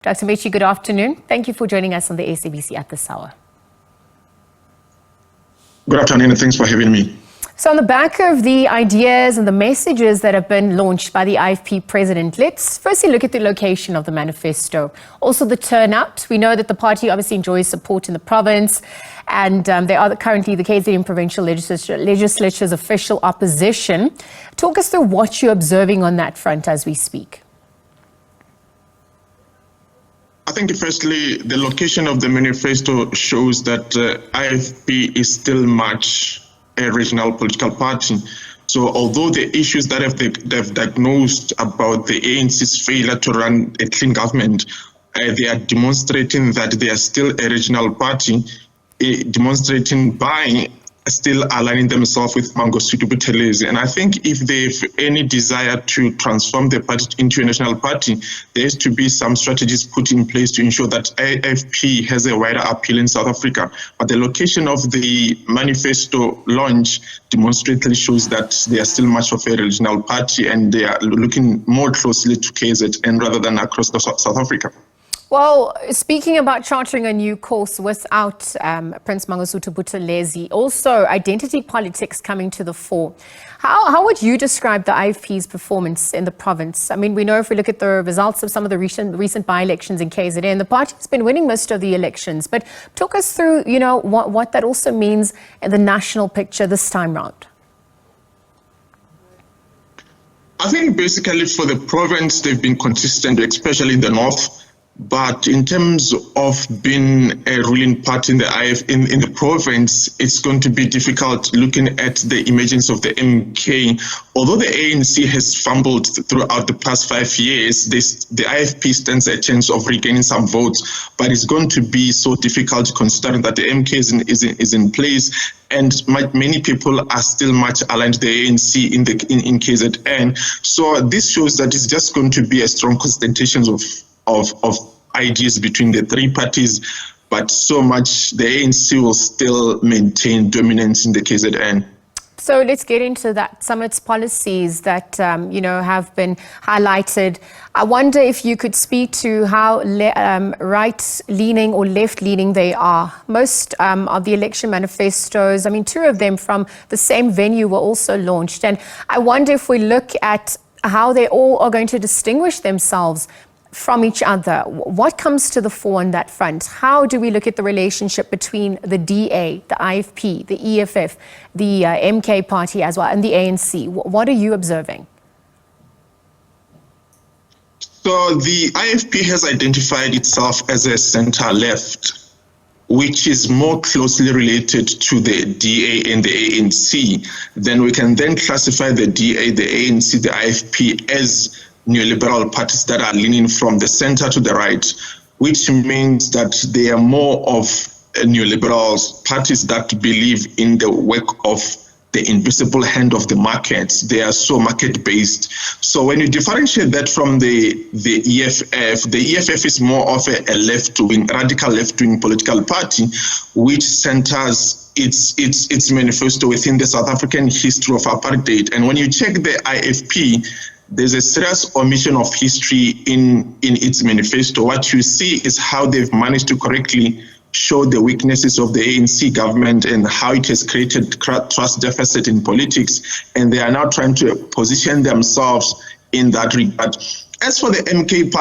Dr Metji, good afternoon. Thank you for joining us on the SABC at this hour. Good afternoon, and thanks for having me. So on the back of the ideas and the messages that have been launched by the IFP President, let's firstly look at the location of the manifesto. Also the turnout. We know that the party obviously enjoys support in the province, and they are currently the KZN Provincial Legislature's official opposition. Talk us through what you're observing on that front as we speak. I think firstly, the location of the manifesto shows that IFP is still much a regional political party. So although the issues that they've diagnosed about the ANC's failure to run a clean government, they are demonstrating that they are still a regional party, demonstrating by still aligning themselves with Mangosuthu Buthelezi. And I think if they've any desire to transform the party into a national party, there has to be some strategies put in place to ensure that IFP has a wider appeal in South Africa. But the location of the manifesto launch demonstrably shows that they are still much of a regional party, and they are looking more closely to KZN rather than across South Africa. Well, speaking about charting a new course without Prince Mangosuthu Buthelezi, also identity politics coming to the fore. How would you describe the IFP's performance in the province? I mean, we know if we look at the results of some of the recent by-elections in KZN, the party's been winning most of the elections. But talk us through, what that also means in the national picture this time round. I think basically for the province, they've been consistent, especially in the north. But in terms of being a ruling party in the province, it's going to be difficult looking at the emergence of the MK. Although the ANC has fumbled throughout the past 5 years, the IFP stands a chance of regaining some votes. But it's going to be so difficult considering that the MK is in place, and many people are still much aligned to the ANC in KZN. So this shows that it's just going to be a strong concentration of ideas between the three parties, but so much the ANC will still maintain dominance in the KZN. So let's get into that. Some of its policies that, have been highlighted. I wonder if you could speak to how right-leaning or left-leaning they are. Most of the election manifestos, two of them from the same venue were also launched. And I wonder if we look at how they all are going to distinguish themselves from each other. What comes to the fore on that front? How do we look at the relationship between the DA, the IFP, the EFF, the MK party as well, and the ANC? What are you observing? So the IFP has identified itself as a center-left, which is more closely related to the DA and the ANC. Then we can then classify the DA, the ANC, the IFP as neoliberal parties that are leaning from the center to the right, which means that they are more of neoliberal parties that believe in the work of the invisible hand of the markets. They are so market-based. So when you differentiate that from the EFF is more of a left-wing, radical left-wing political party, which centers its manifesto within the South African history of apartheid. And when you check the IFP, there's a serious omission of history in its manifesto. What you see is how they've managed to correctly show the weaknesses of the ANC government and how it has created trust deficit in politics, and they are now trying to position themselves in that regard. As for the MK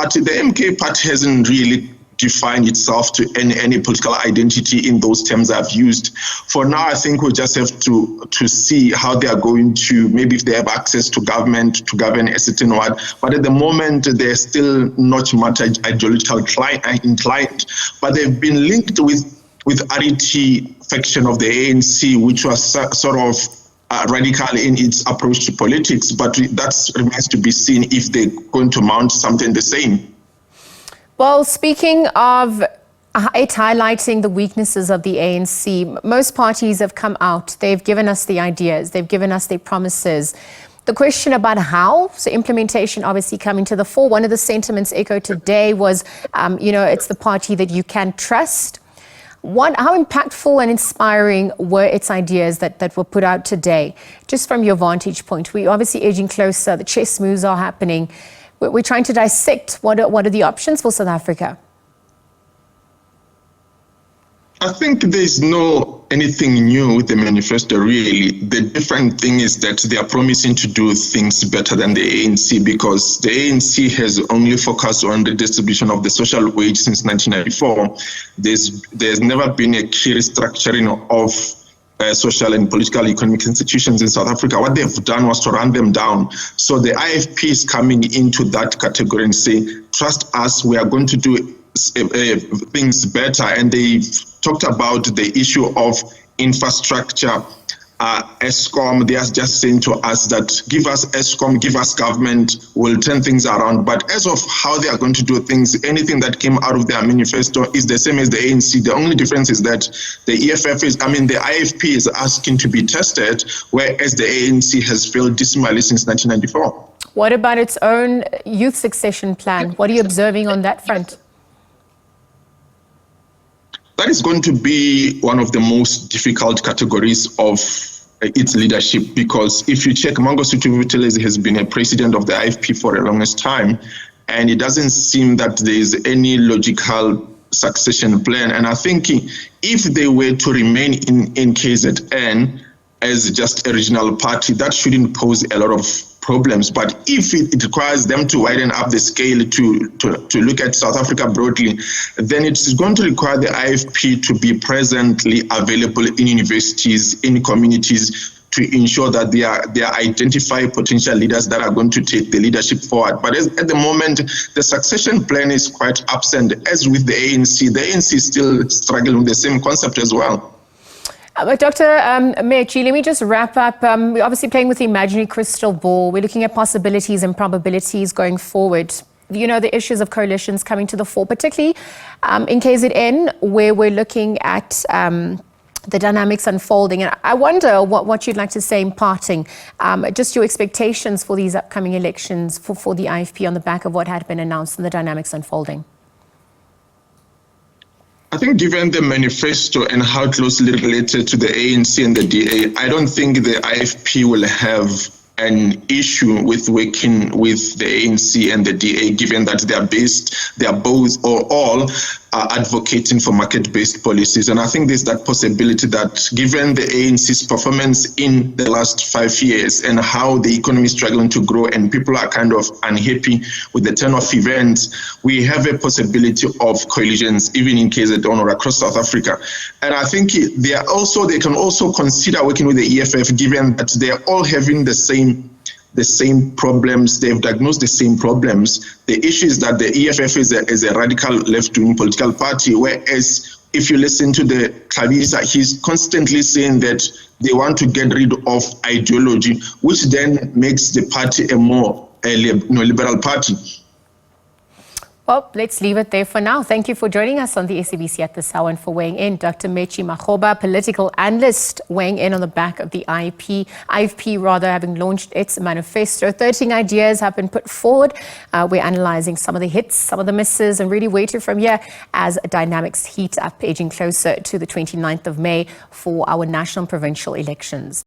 party hasn't really defined itself to any political identity in those terms I've used. For now, I think we'll just have to see how they are going to, maybe if they have access to government to govern a certain way. But at the moment, they're still not much ideological inclined. But they've been linked with RET faction of the ANC, which was sort of radical in its approach to politics. But that remains to be seen if they're going to mount something the same. Well, speaking of it highlighting the weaknesses of the ANC, most parties have come out. They've given us the ideas. They've given us their promises. The question about how, so implementation obviously coming to the fore. One of the sentiments echoed today was, it's the party that you can trust. How impactful and inspiring were its ideas that were put out today? Just from your vantage point, we're obviously edging closer. The chess moves are happening. we're trying to dissect what are the options for South Africa. I think there's no anything new with the manifesto, really. The different thing is that they are promising to do things better than the ANC, because the ANC has only focused on the distribution of the social wage since 1994. There's never been a clear structuring of social and political economic institutions in South Africa. What they've done was to run them down. So the IFP is coming into that category and say, trust us, we are going to do things better. And they've talked about the issue of infrastructure. ESCOM, they are just saying to us that give us ESCOM, give us government, we'll turn things around. But as of how they are going to do things, anything that came out of their manifesto is the same as the ANC. The only difference is that the the IFP is asking to be tested, whereas the ANC has failed dismally since 1994. What about its own youth succession plan? What are you observing on that front? That is going to be one of the most difficult categories of its leadership, because if you check, Mangosuthu Buthelezi has been a president of the IFP for the longest time, and it doesn't seem that there is any logical succession plan. And I think if they were to remain in KZN as just a regional party, that shouldn't pose a lot of problems. But if it requires them to widen up the scale to look at South Africa broadly, then it's going to require the IFP to be presently available in universities, in communities, to ensure that they identify potential leaders that are going to take the leadership forward. But at the moment, the succession plan is quite absent, as with the ANC. The ANC is still struggling with the same concept as well. Dr. Metji, let me just wrap up. We're obviously playing with the imaginary crystal ball. We're looking at possibilities and probabilities going forward. You know, the issues of coalitions coming to the fore, particularly in KZN, where we're looking at the dynamics unfolding. And I wonder what you'd like to say in parting, just your expectations for these upcoming elections for the IFP on the back of what had been announced and the dynamics unfolding. I think given the manifesto and how closely related to the ANC and the DA, I don't think the IFP will have an issue with working with the ANC and the DA, given that they are both or all advocating for market-based policies. And I think there's that possibility that given the ANC's performance in the last 5 years and how the economy is struggling to grow and people are kind of unhappy with the turn of events, we have a possibility of coalitions even in KZN or across South Africa. And I think they can also consider working with the EFF, given that they are all having the same problems. They've diagnosed the same problems. The issue is that the EFF is a radical left-wing political party, whereas if you listen to the Hlabisa, he's constantly saying that they want to get rid of ideology, which then makes the party a more liberal party. Well, let's leave it there for now. Thank you for joining us on the SABC at this hour and for weighing in. Dr. Metji Makgoba, political analyst, weighing in on the back of the IFP having launched its manifesto. 13 ideas have been put forward. We're analyzing some of the hits, some of the misses, and really waiting from here as dynamics heat up, edging closer to the 29th of May for our national and provincial elections.